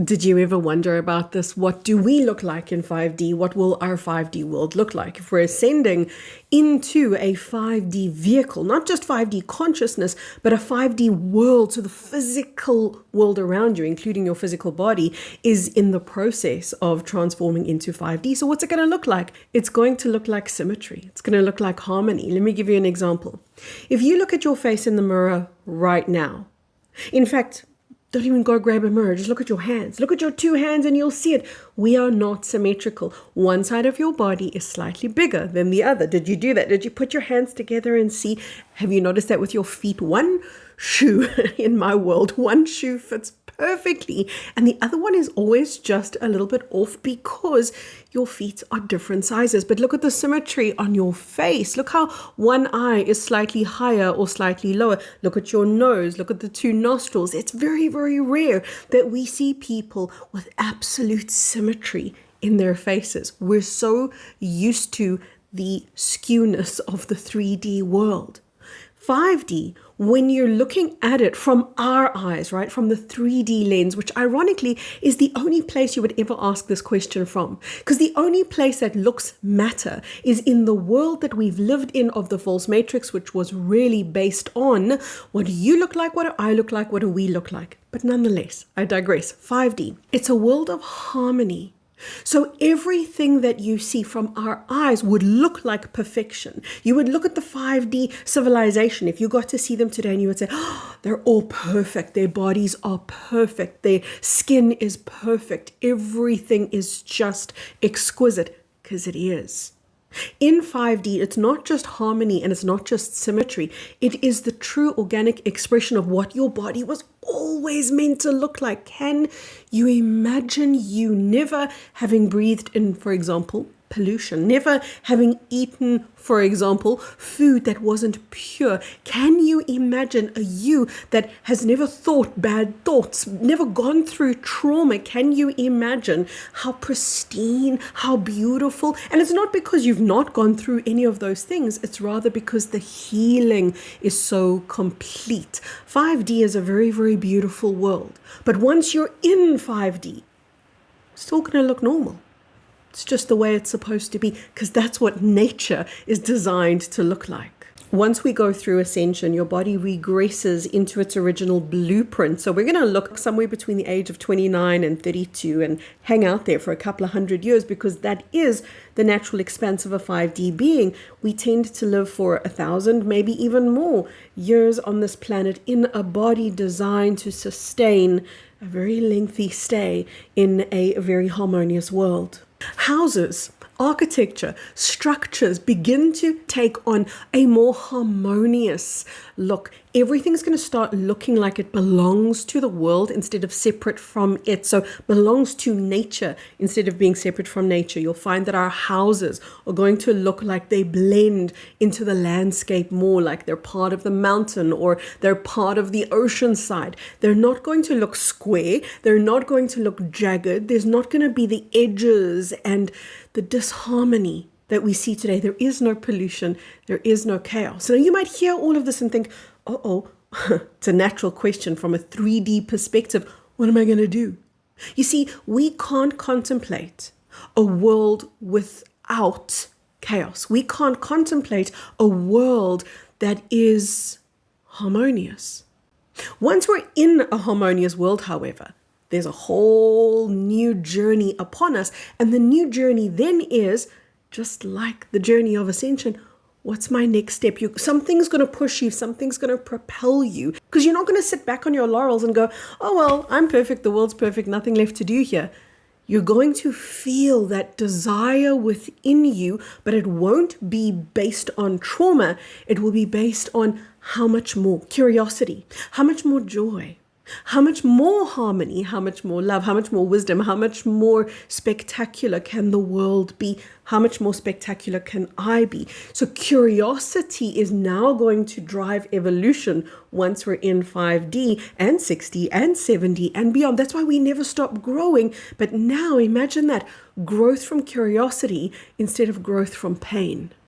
Did you ever wonder about this? What do we look like in 5D? What will our 5D world look like if we're ascending into a 5D vehicle? Not just 5D consciousness, but a 5D world. So the physical world around you, including your physical body, is in the process of transforming into 5D. So what's it going to look like? It's going to look like symmetry. It's going to look like harmony. Let me give you an example. If you look at your face in the mirror right now, in fact, don't even go grab a mirror. Just look at your hands. Look at your two hands and you'll see it. We are not symmetrical. One side of your body is slightly bigger than the other. Did you do that? Did you put your hands together and see? Have you noticed that with your feet? One shoe in my world, one shoe fits perfectly. And the other one is always just a little bit off because your feet are different sizes. But look at the symmetry on your face. Look how one eye is slightly higher or slightly lower. Look at your nose. Look at the two nostrils. It's very, very rare that we see people with absolute symmetry in their faces. We're so used to the skewness of the 3D world. 5D, when you're looking at it from our eyes, right, from the 3D lens, which ironically is the only place you would ever ask this question from, because the only place that looks matter is in the world that we've lived in of the false matrix, which was really based on what do you look like, what do I look like, what do we look like. But nonetheless, I digress. 5D, it's a world of harmony. So everything that you see from our eyes would look like perfection. You would look at the 5D civilization. If you got to see them today and you would say, oh, they're all perfect. Their bodies are perfect. Their skin is perfect. Everything is just exquisite, because it is. In 5D, it's not just harmony and it's not just symmetry. It is the true organic expression of what your body was always meant to look like. Can you imagine you never having breathed in, for example, pollution, never having eaten, for example, food that wasn't pure? Can you imagine a you that has never thought bad thoughts, never gone through trauma? Can you imagine how pristine, how beautiful? And it's not because you've not gone through any of those things. It's rather because the healing is so complete. 5D is a very, very beautiful world. But once you're in 5D, it's still going to look normal. It's just the way it's supposed to be, because that's what nature is designed to look like. Once we go through ascension, your body regresses into its original blueprint. So we're going to look somewhere between the age of 29 and 32 and hang out there for a couple of 100 years, because that is the natural expanse of a 5D being. We tend to live for 1,000, maybe even more years on this planet in a body designed to sustain a very lengthy stay in a very harmonious world. Houses, architecture, structures begin to take on a more harmonious look. Everything's going to start looking like it belongs to the world instead of separate from it. So belongs to nature instead of being separate from nature. You'll find that our houses are going to look like they blend into the landscape more, like they're part of the mountain or they're part of the ocean side. They're not going to look square. They're not going to look jagged. There's not going to be the edges and the disharmony that we see today. There is no pollution. There is no chaos. So you might hear all of this and think, it's a natural question from a 3D perspective. What am I going to do? You see, we can't contemplate a world without chaos. We can't contemplate a world that is harmonious. Once we're in a harmonious world, however, there's a whole new journey upon us. And the new journey then is, just like the journey of ascension, what's my next step? Something's going to push you. Something's going to propel you. Because you're not going to sit back on your laurels and go, oh, well, I'm perfect. The world's perfect. Nothing left to do here. You're going to feel that desire within you, but it won't be based on trauma. It will be based on how much more curiosity, how much more joy, how much more harmony, how much more love, how much more wisdom, how much more spectacular can the world be? How much more spectacular can I be? So curiosity is now going to drive evolution once we're in 5D and 60 and 70 and beyond. That's why we never stop growing. But now imagine that growth from curiosity instead of growth from pain.